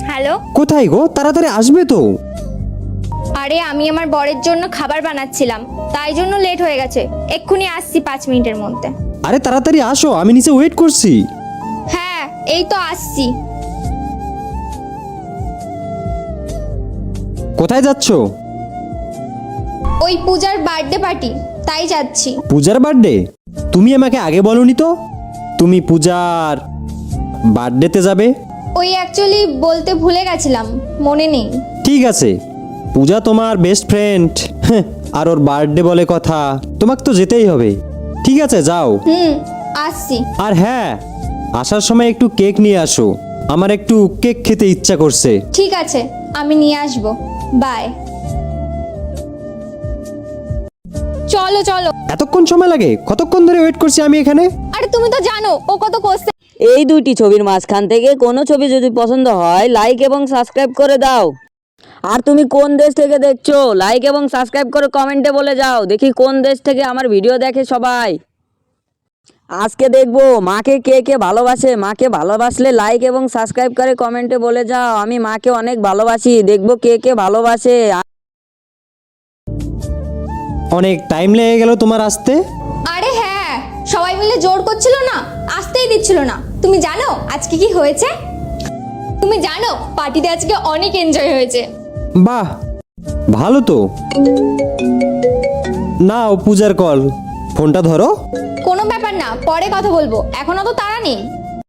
Hello. কোথায় গো? তাড়াতাড়ি আসবে তো। আরে আমি আমার বরের জন্য খাবার বানাচ্ছিলাম, তাই জন্য লেট হয়ে গেছে। এক্ষুনি আসছি 5 মিনিটের মধ্যে। আরে তাড়াতাড়ি আসো, আমি নিচে ওয়েট করছি। হ্যাঁ এই তো আসছি। কোথায় যাচ্ছ? ওই পূজার বার্থডে পার্টি, তাই যাচ্ছি। পূজার বার্থডে? তুমি আমাকে আগে বলনি তো তুমি পূজার বার্থডেতে যাবে। ওই অ্যাকচুয়ালি বলতে ভুলে গেছিলাম, মনে নেই। ঠিক আছে, পূজা তোমার বেস্ট ফ্রেন্ড, আর ওর বার্থডে বলে কথা, তোমাকে তো যেতেই হবে। ঠিক আছে যাও। আসছি। আর হ্যাঁ, আসার সময় একটু কেক নিয়ে আসো, আমার একটু কেক খেতে ইচ্ছা করছে। ঠিক আছে, আমি নিয়ে আসবো। বাই। চলো চলো। এতক্ষণ সময় লাগে? কতক্ষণ ধরে ওয়েট করছি আমি এখানে। আরে তুমি তো জানো ও কত কষ্টে। এই দুইটি ছবির মাঝখান থেকে কোনো ছবি যদি পছন্দ হয় লাইক এবং সাবস্ক্রাইব করে দাও। আর তুমি কোন দেশ থেকে দেখছো লাইক এবং সাবস্ক্রাইব করে কমেন্টে বলে যাও, দেখি কোন দেশ থেকে আমার ভিডিও দেখে সবাই। আজকে দেখবো মাকে কে কে ভালোবাসে। মাকে ভালোবাসলে লাইক এবং সাবস্ক্রাইব করে কমেন্টে বলে যাও, আমি মাকে অনেক ভালোবাসি। দেখবো কে কে ভালোবাসে। অনেক টাইম লেগে গেল তোমার আসতে। আরে হ্যাঁ, সবাই মিলে জোর করছিল না, আসতেই দিচ্ছিল না। তুমি জানো আজকে কি হয়েছে? তুমি জানো পার্টিতে আজকে অনেক এনজয় হয়েছে। বাহ, ভালো তো। নাও পূজার কল, ফোনটা ধরো। কোনো ব্যাপার না, পরে কথা বলবো, এখন অত তাড়া নেই।